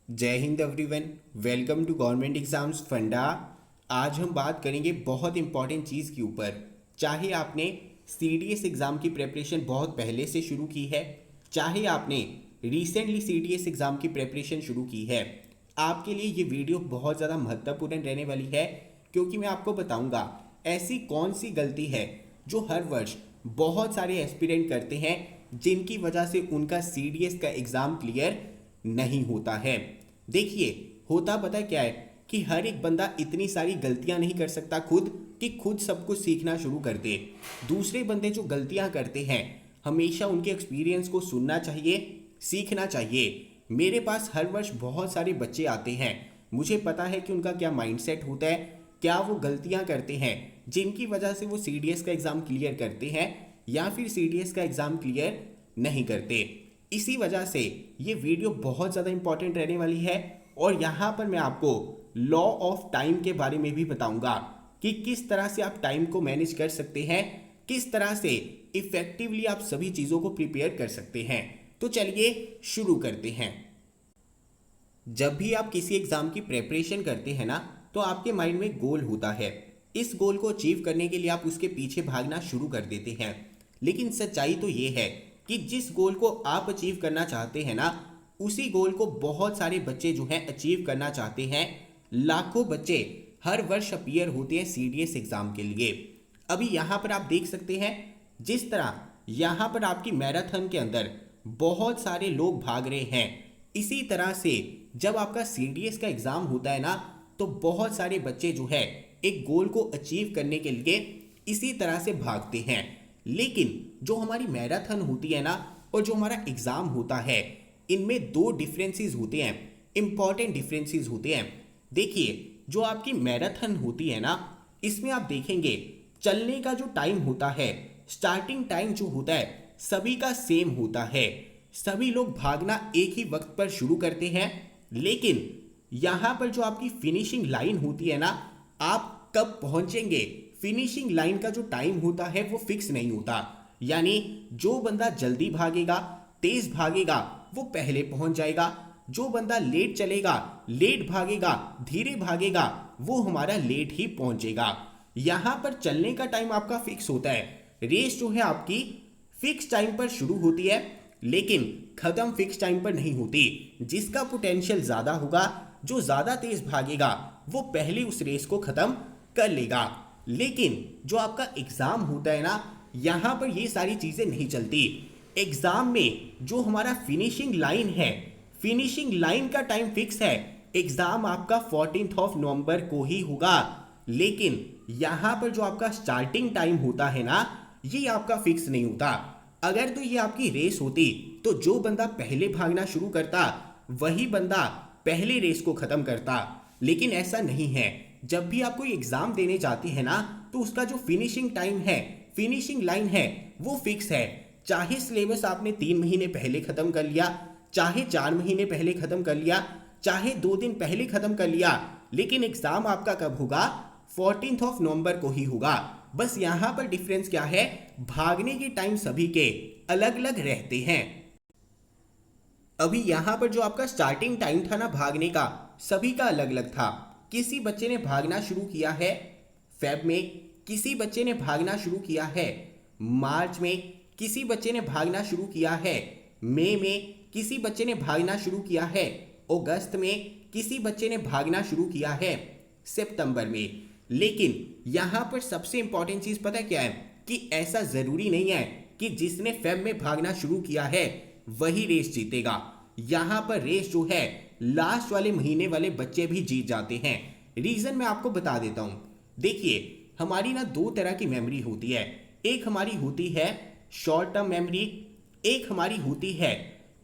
जय हिंद everyone. Welcome to government exams funda. आज हम बात करेंगे बहुत इंपॉर्टेंट चीज़ के ऊपर। चाहे आपने सीडीएस एग्ज़ाम की प्रिपरेशन बहुत पहले से शुरू की है, चाहे आपने रिसेंटली सीडीएस एग्ज़ाम की प्रिपरेशन शुरू की है, आपके लिए ये वीडियो बहुत ज़्यादा महत्वपूर्ण रहने वाली है, क्योंकि मैं आपको बताऊंगा ऐसी कौन सी गलती है जो हर वर्ष बहुत सारे एस्पिरेंट करते हैं, जिनकी वजह से उनका सीडीएस का एग्ज़ाम क्लियर नहीं होता है। देखिए, होता पता क्या है कि हर एक बंदा इतनी सारी गलतियां नहीं कर सकता खुद कि खुद सब कुछ सीखना शुरू कर दे। दूसरे बंदे जो गलतियां करते हैं, हमेशा उनके एक्सपीरियंस को सुनना चाहिए, सीखना चाहिए। मेरे पास हर वर्ष बहुत सारे बच्चे आते हैं, मुझे पता है कि उनका क्या माइंडसेट होता है, क्या वो गलतियां करते हैं जिनकी वजह से वो सीडीएस का एग्ज़ाम क्लियर करते हैं या फिर सीडीएस का एग्ज़ाम क्लियर नहीं करते। इसी वजह से ये वीडियो बहुत ज़्यादा इंपॉर्टेंट रहने वाली है, और यहाँ पर मैं आपको लॉ ऑफ टाइम के बारे में भी बताऊंगा कि किस तरह से आप टाइम को मैनेज कर सकते हैं, किस तरह से इफेक्टिवली आप सभी चीज़ों को प्रिपेयर कर सकते हैं। तो चलिए शुरू करते हैं। जब भी आप किसी एग्ज़ाम की प्रेपरेशन करते हैं ना, तो आपके माइंड में गोल होता है। इस गोल को अचीव करने के लिए आप उसके पीछे भागना शुरू कर देते हैं। लेकिन सच्चाई तो ये है कि जिस गोल को आप अचीव करना चाहते हैं ना, उसी गोल को बहुत सारे बच्चे जो हैं अचीव करना चाहते हैं। लाखों बच्चे हर वर्ष अपीयर होते हैं सीडीएस एग्ज़ाम के लिए। अभी यहाँ पर आप देख सकते हैं, जिस तरह यहाँ पर आपकी मैराथन के अंदर बहुत सारे लोग भाग रहे हैं, इसी तरह से जब आपका सीडीएस का एग्ज़ाम होता है ना, तो बहुत सारे बच्चे जो है एक गोल को अचीव करने के लिए इसी तरह से भागते हैं। लेकिन जो हमारी मैराथन होती है ना, और जो हमारा एग्ज़ाम होता है, इनमें दो डिफरेंसेस होते हैं, इंपॉर्टेंट डिफरेंसेस होते हैं। देखिए, जो आपकी मैराथन होती है ना, इसमें आप देखेंगे चलने का जो टाइम होता है, स्टार्टिंग टाइम जो होता है, सभी का सेम होता है। सभी लोग भागना एक ही वक्त पर शुरू करते हैं। लेकिन यहाँ पर जो आपकी फिनिशिंग लाइन होती है ना, आप कब पहुंचेंगे, फिनिशिंग लाइन का जो टाइम होता है वो फिक्स नहीं होता। यानी जो बंदा जल्दी भागेगा, तेज भागेगा, वो पहले पहुंच जाएगा। जो बंदा लेट चलेगा, लेट भागेगा, धीरे भागेगा, वो हमारा लेट ही पहुंचेगा। यहां पर चलने का टाइम आपका फिक्स होता है। रेस जो है आपकी फिक्स टाइम पर शुरू होती है, लेकिन खत्म फिक्स टाइम पर नहीं होती। जिसका पोटेंशियल ज्यादा होगा, जो ज्यादा तेज भागेगा, वो पहले उस रेस को खत्म कर लेगा। लेकिन जो आपका एग्जाम होता है ना, यहां पर ये सारी चीजें नहीं चलती। एग्जाम में जो हमारा फिनिशिंग लाइन है, फिनिशिंग लाइन का टाइम फिक्स है। एग्जाम आपका 14 नवंबर को ही होगा। लेकिन यहां पर जो आपका स्टार्टिंग टाइम होता है ना, ये आपका फिक्स नहीं होता। अगर तो ये आपकी रेस होती, तो जो बंदा पहले भागना शुरू करता, वही बंदा पहले रेस को खत्म करता। लेकिन ऐसा नहीं है। जब भी आप कोई एग्जाम देने जाते हैं ना, तो उसका जो फिनिशिंग टाइम है, फिनिशिंग लाइन है, वो फिक्स है। चाहे सिलेबस आपने 3 महीने पहले खत्म कर लिया, चाहे 4 महीने पहले खत्म कर लिया, चाहे 2 दिन पहले खत्म कर लिया, लेकिन एग्जाम आपका कब होगा? 14 नवंबर को ही होगा। बस यहां पर डिफरेंस क्या है? भागने के टाइम सभी के अलग अलग रहते हैं। अभी यहां पर जो आपका स्टार्टिंग टाइम था ना भागने का, सभी का अलग अलग था। किसी बच्चे ने भागना शुरू किया है फेब में, किसी बच्चे ने भागना शुरू किया है मार्च में, किसी बच्चे ने भागना शुरू किया है मई में, किसी बच्चे ने भागना शुरू किया है अगस्त में, किसी बच्चे ने भागना शुरू किया है सितंबर में। लेकिन यहां पर सबसे इंपॉर्टेंट चीज पता क्या है, कि ऐसा जरूरी नहीं है कि जिसने फेब में भागना शुरू किया है वही रेस जीतेगा। यहां पर रेस जो है लास्ट वाले महीने वाले बच्चे भी जीत जाते हैं। रीजन मैं आपको बता देता हूं। देखिए, हमारी ना दो तरह की मेमोरी होती है। एक हमारी होती है शॉर्ट टर्म मेमोरी, एक हमारी होती है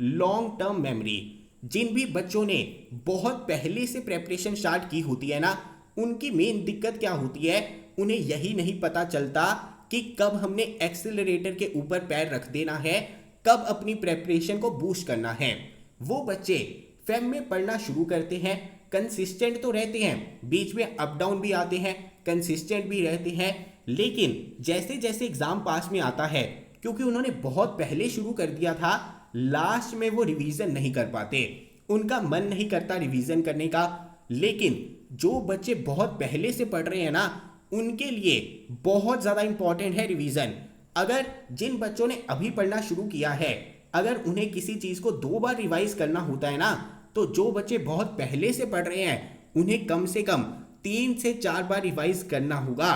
लॉन्ग टर्म मेमोरी। जिन भी बच्चों ने बहुत पहले से प्रेपरेशन स्टार्ट की होती है ना, उनकी मेन दिक्कत क्या होती है, उन्हें यही नहीं पता चलता कि कब हमने एक्सेलरेटर के ऊपर पैर रख देना है, कब अपनी प्रेपरेशन को बूस्ट करना है। वो बच्चे फेम में पढ़ना शुरू करते हैं, कंसिस्टेंट तो रहते हैं, बीच में अप डाउन भी आते हैं, कंसिस्टेंट भी रहते हैं, लेकिन जैसे जैसे एग्जाम पास में आता है, क्योंकि उन्होंने बहुत पहले शुरू कर दिया था, लास्ट में वो रिवीजन नहीं कर पाते। उनका मन नहीं करता रिवीजन करने का। लेकिन जो बच्चे बहुत पहले से पढ़ रहे हैं ना, उनके लिए बहुत ज़्यादा इंपॉर्टेंट है रिवीजन। अगर जिन बच्चों ने अभी पढ़ना शुरू किया है, अगर उन्हें किसी चीज़ को 2 बार रिवाइज करना होता है ना, तो जो बच्चे बहुत पहले से पढ़ रहे हैं उन्हें कम से कम 3 से 4 बार रिवाइज करना होगा।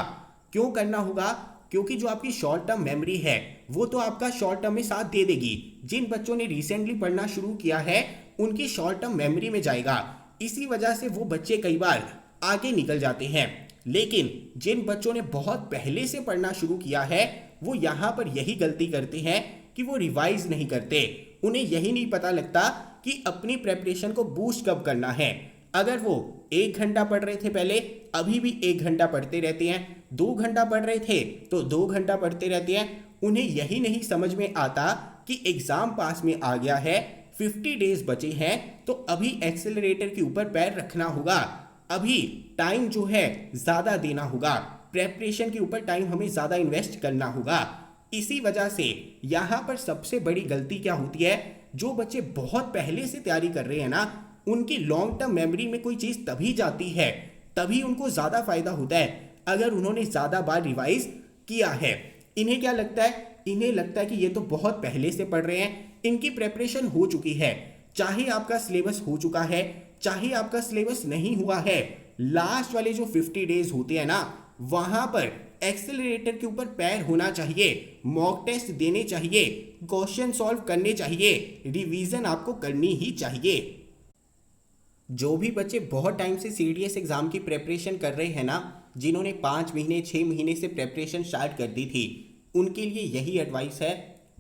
क्यों करना होगा? क्योंकि जो आपकी शॉर्ट टर्म मेमोरी है वो तो आपका शॉर्ट टर्म में साथ दे देगी। जिन बच्चों ने रिसेंटली पढ़ना शुरू किया है उनकी शॉर्ट टर्म मेमोरी में जाएगा, इसी वजह से वो बच्चे कई बार आगे निकल जाते हैं। लेकिन जिन बच्चों ने बहुत पहले से पढ़ना शुरू किया है वो यहाँ पर यही गलती करते हैं कि वो रिवाइज नहीं करते। उन्हें यही नहीं पता लगता कि अपनी प्रेपरेशन को बूस्ट कब करना है। अगर वो 1 घंटा पढ़ रहे थे पहले, अभी भी 1 घंटा पढ़ते रहते हैं, 2 घंटा पढ़ रहे थे तो 2 घंटा पढ़ते रहते हैं। उन्हें यही नहीं समझ में आता कि एग्जाम पास में आ गया है, 50 डेज बचे हैं, तो अभी एक्सेलरेटर के ऊपर पैर रखना होगा, अभी टाइम जो है ज़्यादा देना होगा, प्रेपरेशन के ऊपर टाइम हमें ज़्यादा इन्वेस्ट करना होगा। इसी वजह से यहाँ पर सबसे बड़ी गलती क्या होती है, जो बच्चे बहुत पहले से तैयारी कर रहे हैं ना, उनकी लॉन्ग टर्म मेमोरी में कोई चीज़ तभी जाती है, तभी उनको ज़्यादा फायदा होता है अगर उन्होंने ज़्यादा बार रिवाइज किया है। इन्हें क्या लगता है? इन्हें लगता है कि ये तो बहुत पहले से पढ़ रहे हैं, इनकी प्रेपरेशन हो चुकी है। चाहे आपका सिलेबस हो चुका है, चाहे आपका सिलेबस नहीं हुआ है, लास्ट वाले जो 50 डेज होते हैं ना, वहां पर एक्सेलरेटर के ऊपर पैर होना चाहिए, मॉक टेस्ट देने चाहिए, क्वेश्चन सॉल्व करने चाहिए, रिवीजन आपको करनी ही चाहिए। जो भी बच्चे बहुत टाइम से सीडीएस एग्जाम की प्रेपरेशन कर रहे हैं ना, जिन्होंने 5 महीने 6 महीने से प्रेपरेशन स्टार्ट कर दी थी, उनके लिए यही एडवाइस है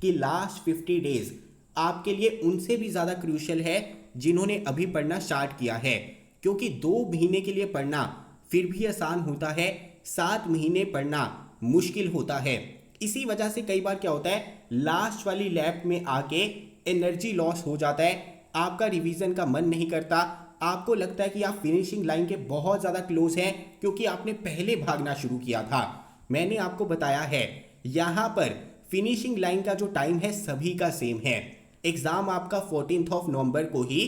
कि लास्ट 50 डेज आपके लिए उनसे भी ज़्यादा क्रूशियल है जिन्होंने अभी पढ़ना स्टार्ट किया है। क्योंकि 2 महीने के लिए पढ़ना फिर भी आसान होता है, 7 महीने पढ़ना मुश्किल होता है। इसी वजह से कई बार क्या होता है, लास्ट वाली लैप में आके एनर्जी लॉस हो जाता है, आपका रिवीजन का मन नहीं करता, आपको लगता है कि आप फिनिशिंग लाइन के बहुत ज़्यादा क्लोज हैं क्योंकि आपने पहले भागना शुरू किया था। मैंने आपको बताया है यहाँ पर फिनिशिंग लाइन का जो टाइम है सभी का सेम है। एग्ज़ाम आपका 14 नवंबर को ही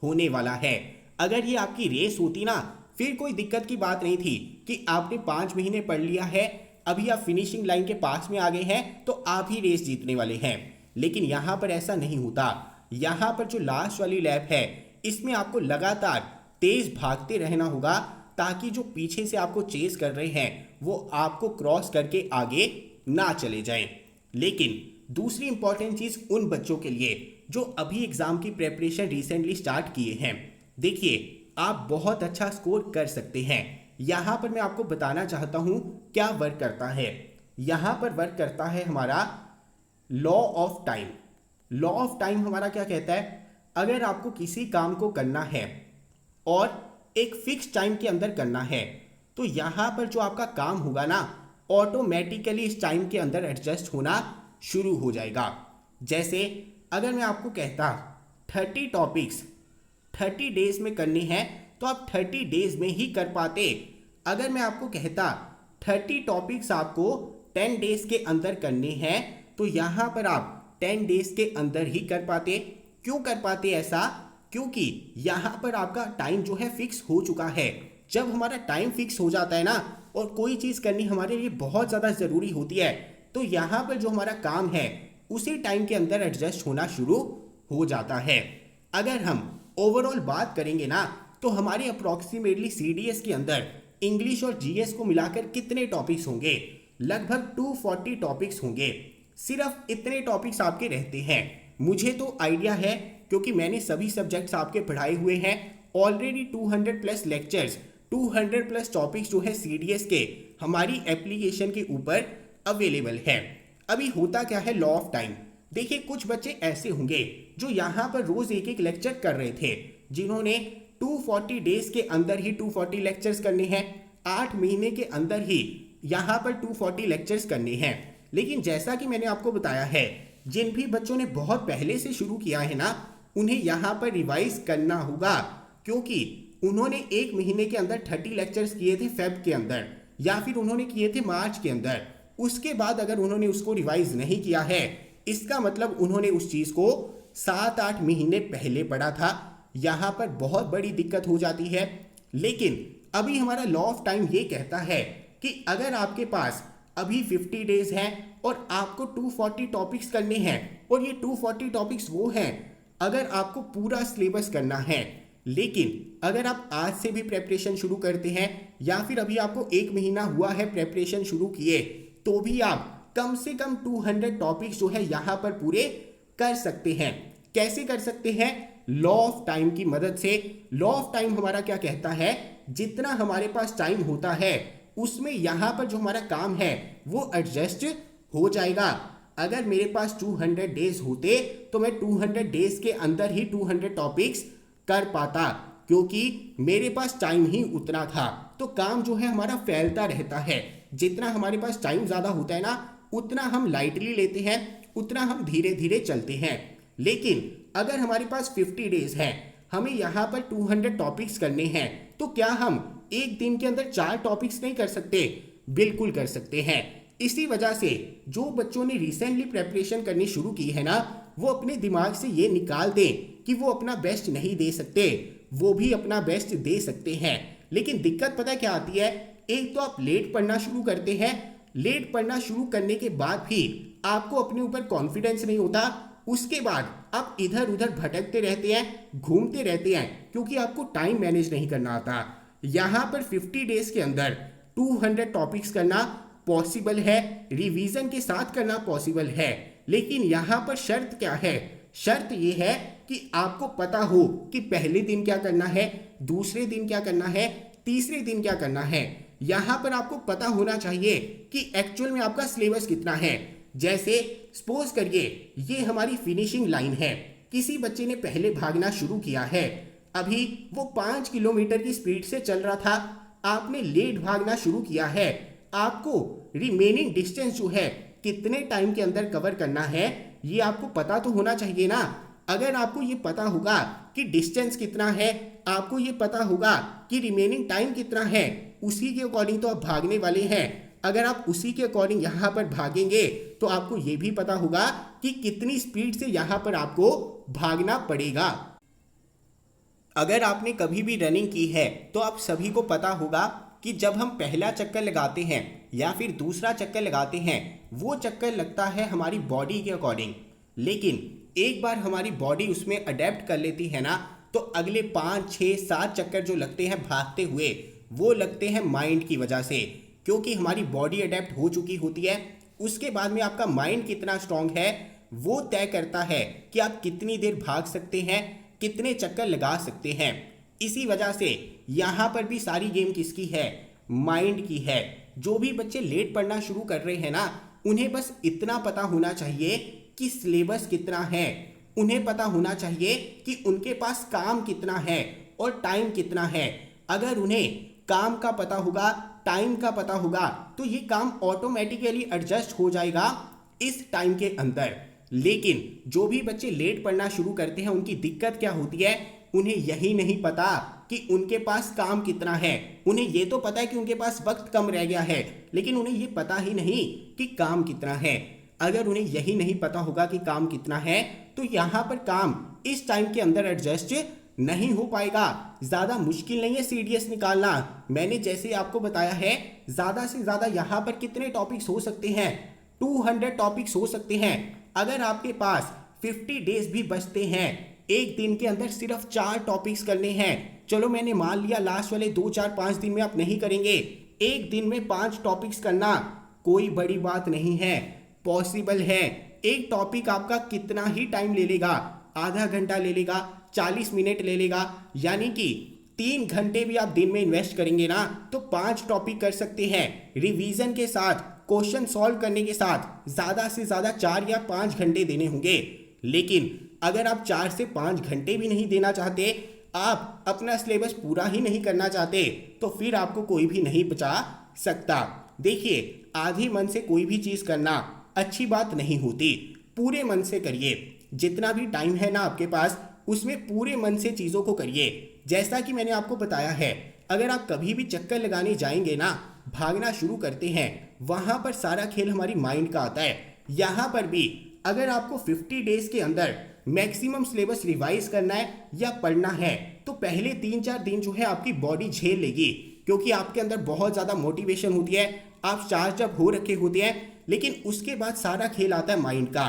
होने वाला है। अगर ये आपकी रेस होती ना, फिर कोई दिक्कत की बात नहीं थी कि आपने 5 महीने पढ़ लिया है, अभी आप फिनिशिंग लाइन के पास में आ गए हैं तो आप ही रेस जीतने वाले हैं। लेकिन यहाँ पर ऐसा नहीं होता। यहाँ पर जो लास्ट वाली लैप है इसमें आपको लगातार तेज भागते रहना होगा ताकि जो पीछे से आपको चेस कर रहे हैं वो आपको क्रॉस करके आगे ना चले जाएं। लेकिन दूसरी इंपॉर्टेंट चीज़ उन बच्चों के लिए जो अभी एग्ज़ाम की प्रेपरेशन रिसेंटली स्टार्ट किए हैं, देखिए आप बहुत अच्छा स्कोर कर सकते हैं। यहाँ पर मैं आपको बताना चाहता हूँ क्या वर्क करता है। यहाँ पर वर्क करता है हमारा law of time. Law of time हमारा क्या कहता है, अगर आपको किसी काम को करना है और एक फिक्स टाइम के अंदर करना है तो यहाँ पर जो आपका काम होगा ना, ऑटोमेटिकली इस टाइम के अंदर एडजस्ट होना शुरू हो जाएगा। जैसे अगर मैं आपको कहता 30 टॉपिक्स 30 डेज में करने हैं तो आप 30 डेज में ही कर पाते। अगर मैं आपको कहता 30 टॉपिक्स आपको 10 डेज के अंदर करने हैं तो यहाँ पर आप 10 डेज के अंदर ही कर पाते। क्यों कर पाते ऐसा? क्योंकि यहाँ पर आपका टाइम जो है फिक्स हो चुका है। जब हमारा टाइम फिक्स हो जाता है ना और कोई चीज़ करनी हमारे लिए बहुत ज़्यादा ज़रूरी होती है तो यहाँ पर जो हमारा काम है उसी टाइम के अंदर एडजस्ट होना शुरू हो जाता है। अगर हम ओवरऑल बात करेंगे ना तो हमारे अप्रॉक्सीमेटली सीडीएस के अंदर इंग्लिश और जीएस को मिलाकर कितने टॉपिक्स होंगे? लगभग 240 टॉपिक्स होंगे। सिर्फ इतने टॉपिक्स आपके रहते हैं। मुझे तो आइडिया है क्योंकि मैंने सभी सब्जेक्ट्स आपके पढ़ाए हुए हैं। Already 200 plus lectures, 200 plus topics जो है सीडीएस के हमारी एप्लीकेशन के ऊपर अवेलेबल है। अभी होता क्या है लॉ ऑफ टाइम, देखिए कुछ बच्चे ऐसे होंगे जो यहाँ पर रोज एक एक लेक्चर कर रहे थे, जिन्होंने 240 डेज के अंदर ही 240 लेक्चर्स करने हैं, 8 महीने के अंदर ही यहाँ पर 240 लेक्चर्स करने हैं। लेकिन जैसा कि मैंने आपको बताया है, जिन भी बच्चों ने बहुत पहले से शुरू किया है ना, उन्हें यहाँ पर रिवाइज करना होगा क्योंकि उन्होंने 1 महीने के अंदर 30 लेक्चर्स किए थे फेब के अंदर, या फिर उन्होंने किए थे मार्च के अंदर। उसके बाद अगर उन्होंने उसको रिवाइज नहीं किया है, इसका मतलब उन्होंने उस चीज़ को 7-8 महीने पहले पढ़ा था, यहाँ पर बहुत बड़ी दिक्कत हो जाती है। लेकिन अभी हमारा लॉ ऑफ टाइम ये कहता है कि अगर आपके पास अभी 50 डेज हैं और आपको 240 टॉपिक्स करने हैं, और ये 240 टॉपिक्स वो हैं अगर आपको पूरा सिलेबस करना है। लेकिन अगर आप आज से भी प्रेपरेशन शुरू करते हैं या फिर अभी आपको 1 महीना हुआ है प्रेपरेशन शुरू किए, तो भी आप कम से कम 200 टॉपिक्स जो है यहाँ पर पूरे कर सकते हैं। कैसे कर सकते हैं? लॉ ऑफ टाइम की मदद से। लॉ ऑफ टाइम हमारा क्या कहता है, जितना हमारे पास टाइम होता है उसमें यहाँ पर जो हमारा काम है वो एडजस्ट हो जाएगा। अगर मेरे पास 200 डेज होते तो मैं 200 डेज के अंदर ही 200 टॉपिक्स कर पाता, क्योंकि मेरे पास टाइम ही उतना था। तो काम जो है हमारा फैलता रहता है। जितना हमारे पास टाइम ज़्यादा होता है ना, उतना हम लाइटली लेते हैं, उतना हम धीरे धीरे चलते हैं। लेकिन अगर हमारे पास 50 डेज हैं, हमें यहाँ पर 200 टॉपिक्स करने हैं, तो क्या हम एक दिन के अंदर 4 टॉपिक्स नहीं कर सकते? बिल्कुल कर सकते हैं। इसी वजह से जो बच्चों ने रिसेंटली प्रेपरेशन करनी शुरू की है ना, वो अपने दिमाग से ये निकाल दें कि वो अपना बेस्ट नहीं दे सकते, वो भी अपना बेस्ट दे सकते हैं। लेकिन दिक्कत पता क्या आती है? एक तो आप लेट पढ़ना शुरू करते हैं, लेट पढ़ना शुरू करने के बाद भी आपको अपने ऊपर कॉन्फिडेंस नहीं होता। उसके बाद आप इधर उधर भटकते रहते हैं, घूमते रहते हैं, क्योंकि आपको टाइम मैनेज नहीं करना आता। यहाँ पर 50 डेज के अंदर 200 टॉपिक्स करना पॉसिबल है, रिवीजन के साथ करना पॉसिबल है। लेकिन यहाँ पर शर्त क्या है? शर्त ये है कि आपको पता हो कि पहले दिन क्या करना है, दूसरे दिन क्या करना है, तीसरे दिन क्या करना है। यहाँ पर आपको पता होना चाहिए कि एक्चुअल में आपका सिलेबस कितना है। जैसे सपोज करिए ये हमारी फिनिशिंग लाइन है, किसी बच्चे ने पहले भागना शुरू किया है, अभी वो 5 किलोमीटर की स्पीड से चल रहा था, आपने लेट भागना शुरू किया है, आपको रिमेनिंग डिस्टेंस जो है कितने टाइम के अंदर कवर करना है ये आपको पता तो होना चाहिए ना। अगर आपको ये पता होगा कि डिस्टेंस कितना है, आपको ये पता होगा कि रिमेनिंग टाइम कितना है, उसी के अकॉर्डिंग तो आप भागने वाले हैं। अगर आप उसी के अकॉर्डिंग यहाँ पर भागेंगे तो आपको ये भी पता होगा कि कितनी स्पीड से यहाँ पर आपको भागना पड़ेगा। अगर आपने कभी भी रनिंग की है तो आप सभी को पता होगा कि जब हम पहला चक्कर लगाते हैं या फिर दूसरा चक्कर लगाते हैं, वो चक्कर लगता है हमारी बॉडी के अकॉर्डिंग। लेकिन एक बार हमारी बॉडी उसमें अडेप्ट कर लेती है ना, तो अगले 5, 6, 7 चक्कर जो लगते हैं भागते हुए, वो लगते हैं माइंड की वजह से, क्योंकि हमारी बॉडी अडेप्ट हो चुकी होती है। उसके बाद में आपका माइंड कितना स्ट्रांग है वो तय करता है कि आप कितनी देर भाग सकते हैं, कितने चक्कर लगा सकते हैं। इसी वजह से यहाँ पर भी सारी गेम किसकी है? माइंड की है। जो भी बच्चे लेट पढ़ना शुरू कर रहे हैं ना, उन्हें बस इतना पता होना चाहिए कि सिलेबस कितना है, उन्हें पता होना चाहिए कि उनके पास काम कितना है और टाइम कितना है। अगर उन्हें काम का पता होगा, टाइम का पता होगा, तो ये काम ऑटोमेटिकली एडजस्ट हो जाएगा इस टाइम के अंदर। लेकिन जो भी बच्चे लेट पढ़ना शुरू करते हैं, उनकी दिक्कत क्या होती है? उन्हें यही नहीं पता कि उनके पास काम कितना है। उन्हें ये तो पता है कि उनके पास वक्त कम रह गया है, लेकिन उन्हें ये पता ही नहीं कि काम कितना है। अगर उन्हें यही नहीं पता होगा कि काम कितना है, तो यहाँ पर काम इस टाइम के अंदर एडजस्ट नहीं हो पाएगा। ज़्यादा मुश्किल नहीं है सीडीएस निकालना। मैंने जैसे आपको बताया है, ज़्यादा से ज़्यादा यहाँ पर कितने टॉपिक्स हो सकते हैं? 200 टॉपिक्स हो सकते हैं। अगर आपके पास 50 डेज भी बचते हैं, एक दिन के अंदर सिर्फ 4 टॉपिक्स करने हैं। चलो मैंने मान लिया लास्ट वाले 2, 4, 5 दिन में आप नहीं करेंगे, एक दिन में 5 टॉपिक्स करना कोई बड़ी बात नहीं है, पॉसिबल है। एक टॉपिक आपका कितना ही टाइम ले लेगा? आधा घंटा ले लेगा, 40 मिनट ले लेगा, यानी कि 3 घंटे भी आप दिन में इन्वेस्ट करेंगे ना, तो 5 टॉपिक कर सकते हैं। रिवीजन के साथ, क्वेश्चन सॉल्व करने के साथ ज़्यादा से ज़्यादा 4 या 5 घंटे देने होंगे। लेकिन अगर आप 4 से 5 घंटे भी नहीं देना चाहते, आप अपना सिलेबस पूरा ही नहीं करना चाहते, तो फिर आपको कोई भी नहीं बचा सकता। देखिए, आधे मन से कोई भी चीज़ करना अच्छी बात नहीं होती। पूरे मन से करिए। जितना भी टाइम है ना आपके पास, उसमें पूरे मन से चीज़ों को करिए। जैसा कि मैंने आपको बताया है, अगर आप कभी भी चक्कर लगाने जाएंगे ना, भागना शुरू करते हैं, वहाँ पर सारा खेल हमारी माइंड का आता है। यहाँ पर भी अगर आपको 50 डेज के अंदर मैक्सिमम सिलेबस रिवाइज करना है या पढ़ना है तो पहले 3-4 दिन जो है आपकी बॉडी झेल लेगी, क्योंकि आपके अंदर बहुत ज़्यादा मोटिवेशन होती है, आप चार्ज अप हो रखे होते हैं। लेकिन उसके बाद सारा खेल आता है माइंड का।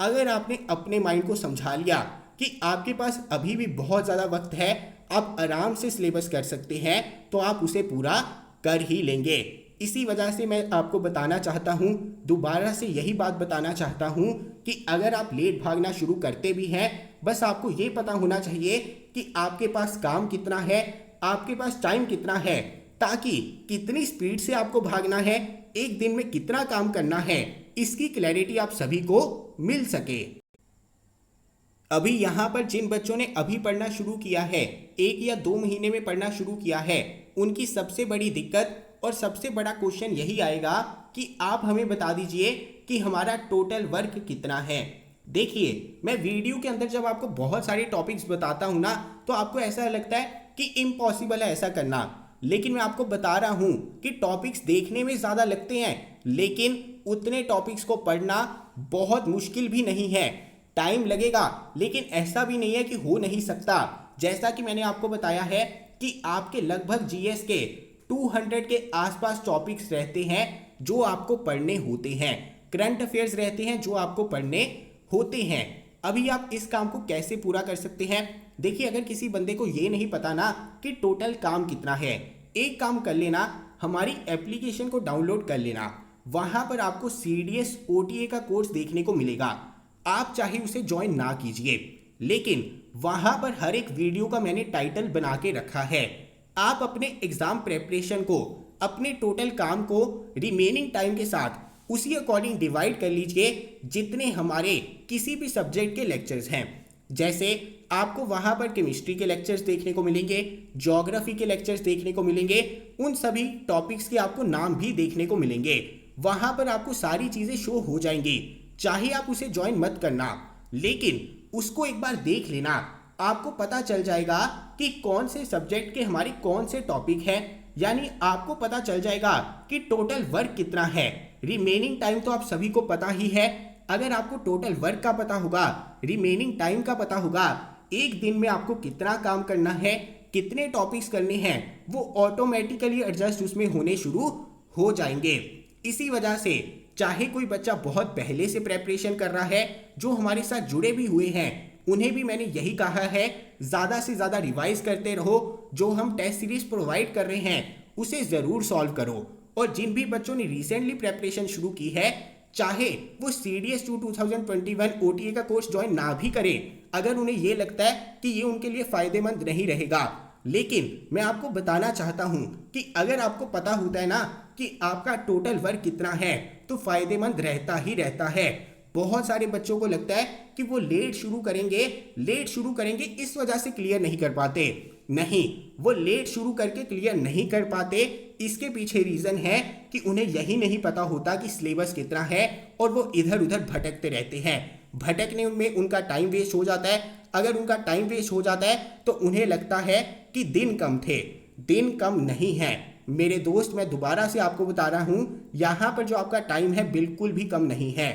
अगर आपने अपने माइंड को समझा लिया कि आपके पास अभी भी बहुत ज़्यादा वक्त है, आप आराम से सिलेबस कर सकते हैं, तो आप उसे पूरा कर ही लेंगे। इसी वजह से मैं आपको बताना चाहता हूँ, दोबारा से यही बात बताना चाहता हूँ कि अगर आप लेट भागना शुरू करते भी हैं, बस आपको ये पता होना चाहिए कि आपके पास काम कितना है, आपके पास टाइम कितना है, ताकि कितनी स्पीड से आपको भागना है, एक दिन में कितना काम करना है, इसकी क्लैरिटी आप सभी को मिल सके। अभी यहाँ पर जिन बच्चों ने अभी पढ़ना शुरू किया है, 1 या 2 महीने में पढ़ना शुरू किया है, उनकी सबसे बड़ी दिक्कत और सबसे बड़ा क्वेश्चन यही आएगा कि आप हमें बता दीजिए कि हमारा टोटल वर्क कितना है। देखिए, मैं वीडियो के अंदर जब आपको बहुत सारे टॉपिक्स बताता हूँ ना, तो आपको ऐसा लगता है कि इम्पॉसिबल है ऐसा करना, लेकिन मैं आपको बता रहा हूँ कि टॉपिक्स देखने में ज़्यादा लगते हैं, लेकिन उतने टॉपिक्स को पढ़ना बहुत मुश्किल भी नहीं है। टाइम लगेगा, लेकिन ऐसा भी नहीं है कि हो नहीं सकता। जैसा कि मैंने आपको बताया है कि आपके लगभग जीएस के 200 के आसपास टॉपिक्स रहते हैं जो आपको पढ़ने होते हैं, करंट अफेयर्स रहते हैं जो आपको पढ़ने होते हैं। अभी आप इस काम को कैसे पूरा कर सकते हैं? देखिए, अगर किसी बंदे को ये नहीं पता ना कि टोटल काम कितना है, एक काम कर लेना, हमारी एप्लीकेशन को डाउनलोड कर लेना। वहाँ पर आपको CDS OTA का कोर्स देखने को मिलेगा। आप चाहे उसे ज्वाइन ना कीजिए, लेकिन वहाँ पर हर एक वीडियो का मैंने टाइटल बना के रखा है। आप अपने एग्जाम प्रेपरेशन को, अपने टोटल काम को रिमेनिंग टाइम के साथ उसी अकॉर्डिंग डिवाइड कर लीजिए जितने हमारे किसी भी सब्जेक्ट के लेक्चर्स हैं। जैसे आपको वहाँ पर केमिस्ट्री के लेक्चर्स देखने को मिलेंगे, ज्योग्राफी के लेक्चर्स देखने को मिलेंगे, उन सभी टॉपिक्स के आपको नाम भी देखने को मिलेंगे। वहाँ पर आपको सारी चीज़ें शो हो जाएंगी। चाहे आप उसे ज्वाइन मत करना, लेकिन उसको एक बार देख लेना, आपको पता चल जाएगा कि कौन से सब्जेक्ट के हमारे कौन से टॉपिक हैं। यानी आपको पता चल जाएगा कि टोटल वर्क कितना है। रिमेनिंग टाइम तो आप सभी को पता ही है। अगर आपको टोटल वर्क का पता होगा, रिमेनिंग टाइम का पता होगा, एक दिन में आपको कितना काम करना है, कितने टॉपिक्स करने हैं, वो ऑटोमेटिकली एडजस्ट उसमें होने शुरू हो जाएंगे। इसी वजह से चाहे कोई बच्चा बहुत पहले से प्रेपरेशन कर रहा है, जो हमारे साथ जुड़े भी हुए हैं, उन्हें भी मैंने यही कहा है, ज़्यादा से ज़्यादा रिवाइज करते रहो। जो हम टेस्ट सीरीज प्रोवाइड कर रहे हैं उसे ज़रूर सॉल्व करो। और जिन भी बच्चों ने रिसेंटली प्रेपरेशन शुरू की है, चाहे वो CDS 2021 OTA का कोर्स ज्वाइन ना भी करें, अगर उन्हें ये लगता है कि ये उनके लिए फ़ायदेमंद नहीं रहेगा, लेकिन मैं आपको बताना चाहता हूँ कि अगर आपको पता होता है ना कि आपका टोटल वर्क कितना है, तो फ़ायदेमंद रहता ही रहता है। बहुत सारे बच्चों को लगता है कि वो लेट शुरू करेंगे इस वजह से क्लियर नहीं कर पाते। नहीं, वो लेट शुरू करके क्लियर नहीं कर पाते, इसके पीछे रीज़न है कि उन्हें यही नहीं पता होता कि सिलेबस कितना है, और वो इधर उधर भटकते रहते हैं। भटकने में उनका टाइम वेस्ट हो जाता है। अगर उनका टाइम वेस्ट हो जाता है तो उन्हें लगता है कि दिन कम थे। दिन कम नहीं है मेरे दोस्त, मैं दोबारा से आपको बता रहा हूँ, यहाँ पर जो आपका टाइम है बिल्कुल भी कम नहीं है।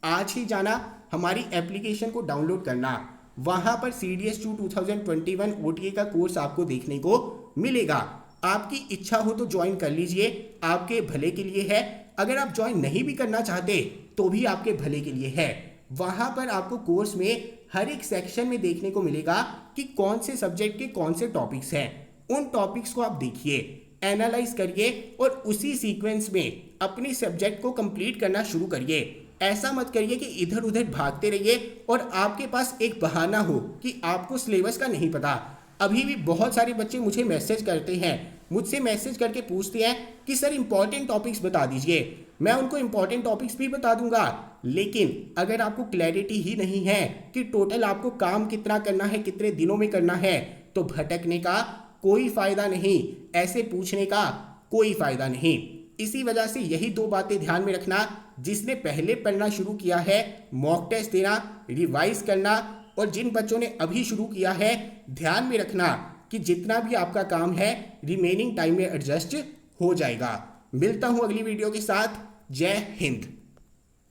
आज ही जाना, हमारी एप्लीकेशन को डाउनलोड करना, वहाँ पर CDS 2021 OTA का कोर्स आपको देखने को मिलेगा। आपकी इच्छा हो तो ज्वाइन कर लीजिए, आपके भले के लिए है। अगर आप ज्वाइन नहीं भी करना चाहते तो भी आपके भले के लिए है। वहाँ पर आपको कोर्स में हर एक सेक्शन में देखने को मिलेगा कि कौन से सब्जेक्ट के कौन से टॉपिक्स हैं। उन टॉपिक्स को आप देखिए, एनालाइज करिए और उसी सीक्वेंस में अपने सब्जेक्ट को कंप्लीट करना शुरू करिए। ऐसा मत करिए कि इधर उधर भागते रहिए और आपके पास एक बहाना हो कि आपको सिलेबस का नहीं पता। अभी भी बहुत सारे बच्चे मुझे मैसेज करते हैं, मुझसे मैसेज करके पूछते हैं कि सर इंपॉर्टेंट टॉपिक्स बता दीजिए। मैं उनको इंपॉर्टेंट टॉपिक्स भी बता दूंगा, लेकिन अगर आपको क्लैरिटी ही नहीं है कि टोटल आपको काम कितना करना है, कितने दिनों में करना है, तो भटकने का कोई फ़ायदा नहीं, ऐसे पूछने का कोई फ़ायदा नहीं। इसी वजह से यही 2 बातें ध्यान में रखना। जिसने पहले पढ़ना शुरू किया है, मॉक टेस्ट देना, रिवाइज करना, और जिन बच्चों ने अभी शुरू किया है, ध्यान में रखना कि जितना भी आपका काम है रिमेनिंग टाइम में एडजस्ट हो जाएगा। मिलता हूँ अगली वीडियो के साथ। जय हिंद।